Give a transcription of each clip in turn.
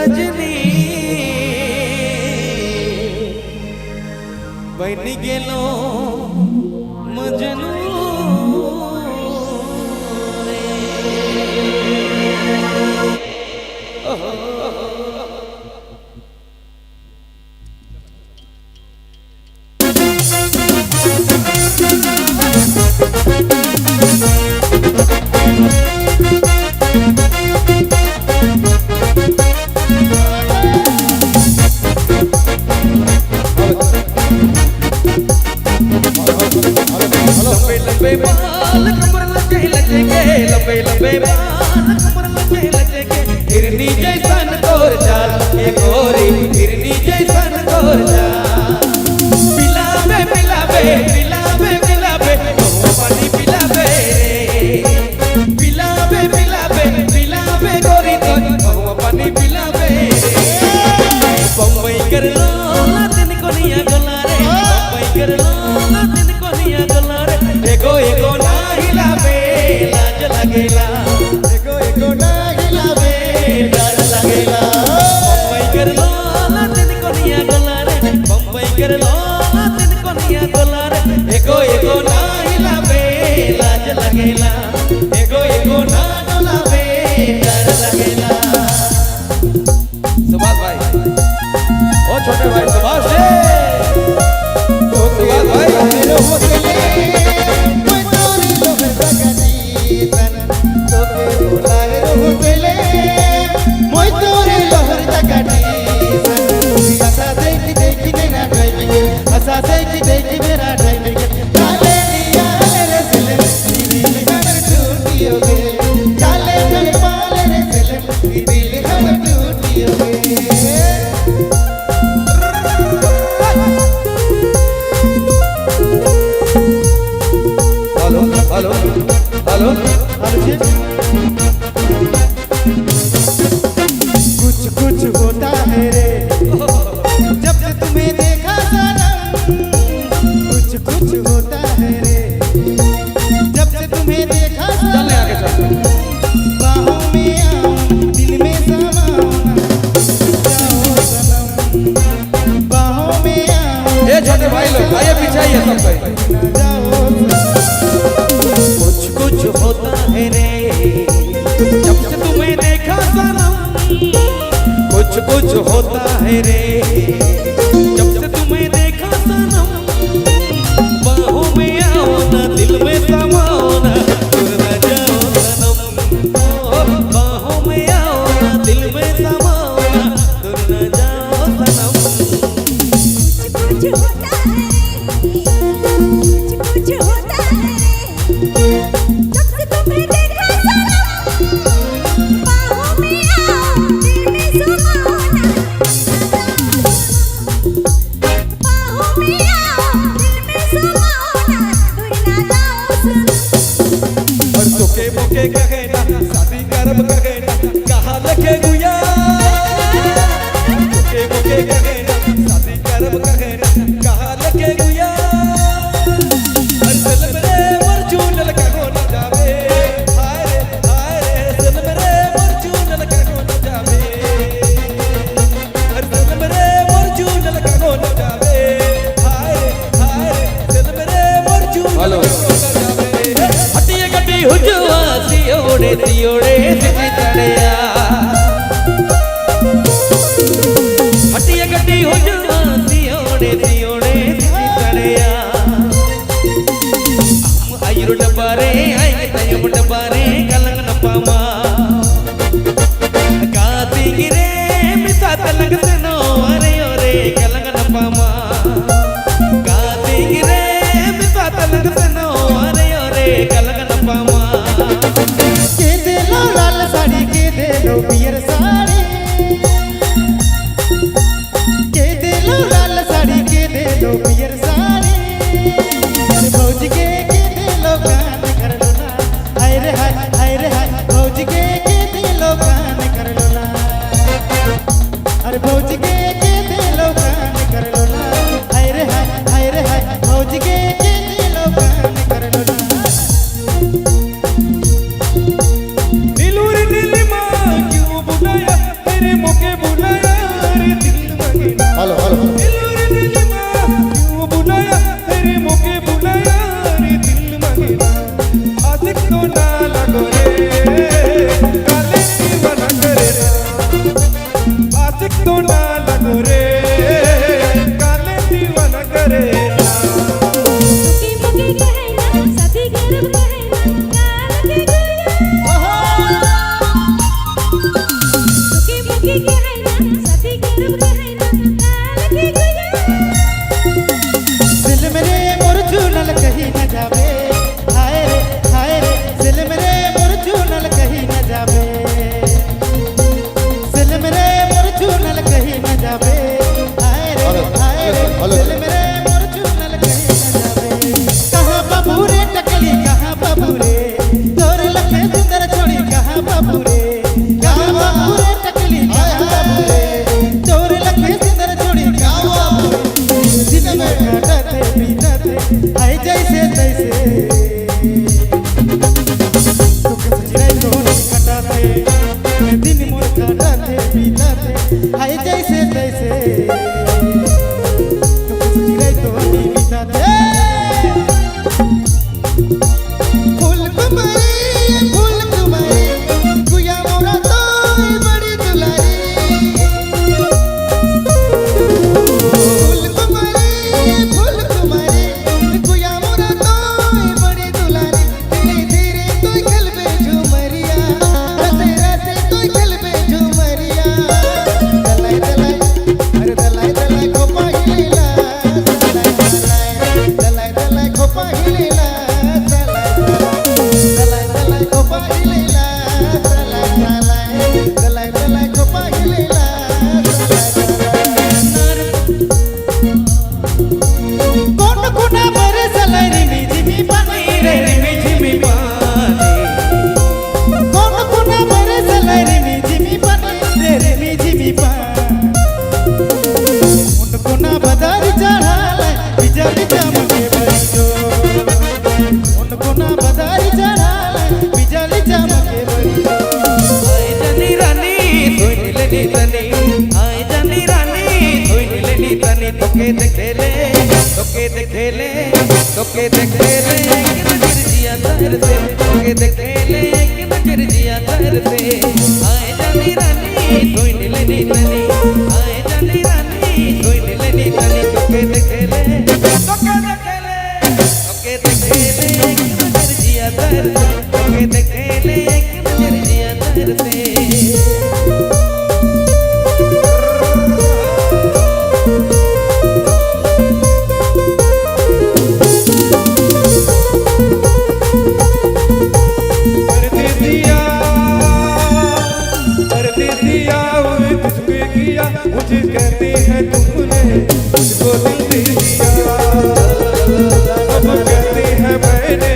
रजनी बन गेलो मजनू लंबे बाल कमर लचे लचके लंबे लंबे बाल कमर लचे लचके हिरनी जैसन तोर चाल ए गोरी हिरनी जैसन तोर चाल पिलावे पिलावे पिलावे पिलावे ओ पानी पिलावे पिलावे पिलावे पिलावे गोरी तो ओ पानी पिलावे बम्बई कर लो दिन कोनिया गोला रे बम्बई कर लो दिन कोनिया गोला रे एको एको ना हिलावे लाज लगेला एको एको ना हिलावे लाज लगेला बम्बई कर लो दिन कोनिया गोला रे बम्बई कर लो दिन कोनिया गोला रे एको एको ना हिलावे लाज लगेला एको एको ना डोलावे डर लगेला। सुभाष भाई ओ छोटे भाई सुभाष जी सुभाष भाई मेरे हौसले हेलो हेलो कुछ कुछ होता है रे जब से तुम्हें देखा सनम कुछ कुछ होता है रे जब से तुम्हें देखा सनम बाहों में आओ दिल में समाओ जाओ सनम बाहों में आओ ये छोटे भाई लोग आइए पीछे आइए सब भाई कुछ होता है रे जब से तुम्हें देखा सनम कुछ होता है रे जब से तुम्हें देखा सनम बाहों में आओ ना दिल में समाओ ना दूर न जाओ सनम बाहों में आओ ना दिल में समाओ ना दूर न जाओ सनम कुछ होता है कुछ होता है के कहना शादी करब कहना कहाँ लगे गुया के कहना शादी करब कहना कहाँ लगे गुया असल मेरे मरजून लगा हो न जावे हाय रे असल मेरे मरजून लगा हो न जावे असल मेरे मरजून लगा हो न जावे हाय रे असल मेरे मरजून लगा हो न जावे हटिए गटी हुजवा तियोड़े तियोड़े सिटी तड़िया हटिया गड्डी हो जावा तियोड़े तियोड़े सिटी तड़िया हम आयुर डबारे आए तयम डबारे कलंग न पामा काती गिरे मिसा तलंग से नो अरे ओरे कलंग न पामा काती गिरे मिसा तलंग से नो अरे ओरे कलंग न पामा लाल साड़ी के दे लो पियर साड़ी के दे लो लाल साड़ी के दे तोके देखे ले तोके देखे ले तोके देखे ले कि नजर जिया तहर से तोके देखे ले कि नजर जिया तहर से आए जानी रानी तोई नीले नी तनी आए जानी रानी तोई नीले नी तनी तोके देखे ले तोके देखे ले तोके देखे ले कि नजर जिया तहर से तोके देखे ले कि नजर जिया तहर से मुझे कहते हैं तुमने मुझको दिल दे दिया अब कहते हैं मैंने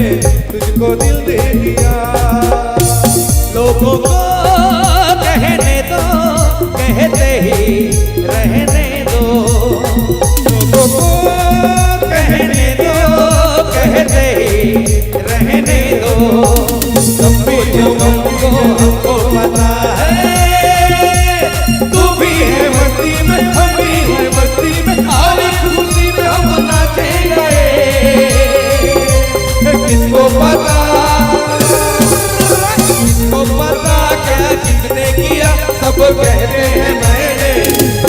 तुझको दिल दे दिया लोगों को कहने दो कहते ही रहने दो लोगों को कहने दो कहते ही रहने दो कभी जो हमको हमको पता है तू भी है मस्ती में हम भी है मस्ती में और खुशी में हम नाचे गए किसको पता क्या किसने किया सब कहते हैं मैंने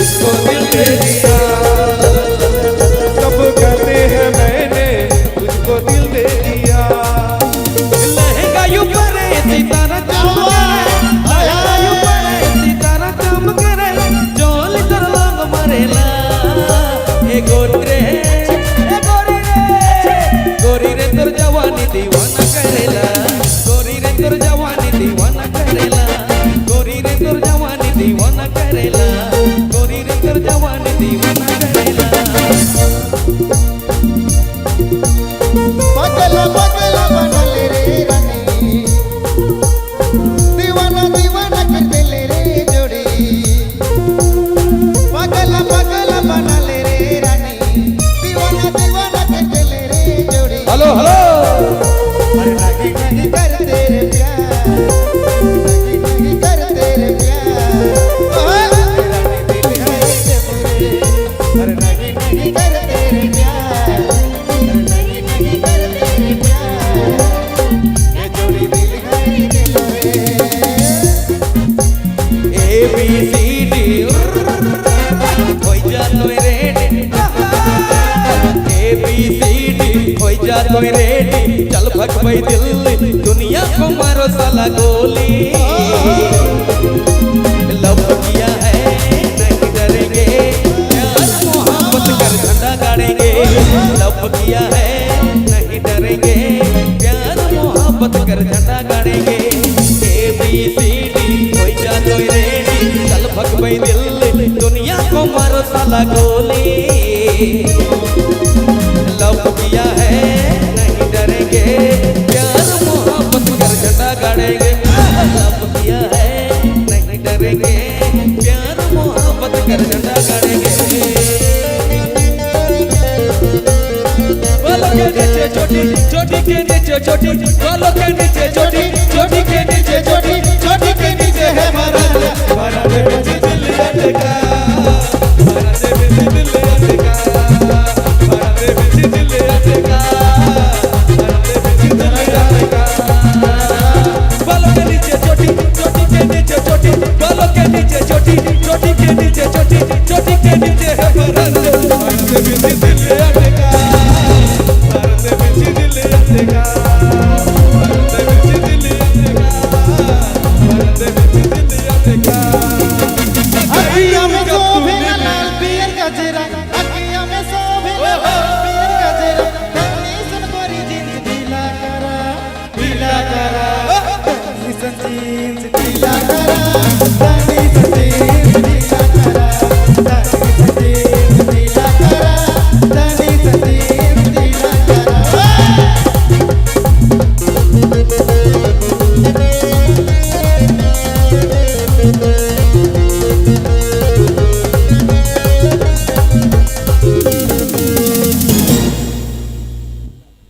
उसको दिल दे दिया सब कहते हैं मैंने तुझको दिल दे दिया लहंगा यूं परे सितारा चमक रहे चोल तर लोग मरेला ए गोरी रे गोरी रे तोर जवानी दीवाना करेला गोरी रे तोर जवानी दीवाना करेला गोरी रे तोर जवानी दीवाना करेला गोरी रे तोर जवानी दीवाना करेला पगला पगला बनल रे रानी दीवाना दीवाना कर दिल रे जोड़ी पगला पगला बनल रे रानी दीवाना दीवाना कर दिल रे जोड़ी हेलो हेलो अरे लगी नहीं कर तेरे प्यार लगी नहीं कर तेरे प्यार रानी दिल है जबरे अरे लगी नहीं कर तेरे प्यार लगी नहीं कर तेरे प्यार ये जोड़ी दिल है दिल ए बी सी डी होई जा तोय ready A B C D होई जा तोय रेडी चल भग भाई दिल्ली दुनिया को मारो साला गोली लव किया है नहीं डरेंगे प्यार मोहब्बत कर झंडा गाड़ेंगे लव किया है नहीं डरेंगे प्यार मोहब्बत कर झंडा गाड़ेंगे ए बी सी डी होई जा तोय रेडी चल भग भाई दिल्ली दुनिया को मारो साला गोली लव किया है नहीं डरेंगे प्यार मोहब्बत कर झंडा गाड़ेंगे लव किया है नहीं डरेंगे प्यार मोहब्बत कर झंडा गाड़ेंगे बालों के नीचे चोटी चोटी के नीचे चोटी बालों के नीचे चोटी चोटी के नीचे चोटी चोटी के नीचे है हमारा दिल अटका हमारा दिल अटका बालों के नीचे चोटी चोटी के नीचे चोटी बालों के नीचे चोटी चोटी के नीचे चोटी चोटी के नीचे है भारत दिल अटका भारत दिल अटका भारत दिल अटका भारत दिल अटका अखियां में शोभे लाल पियर गजरा अखियां में शोभे लाल पियर गजरा धनी सन गोरी जींस ढीला करा सन जींस ढीला करा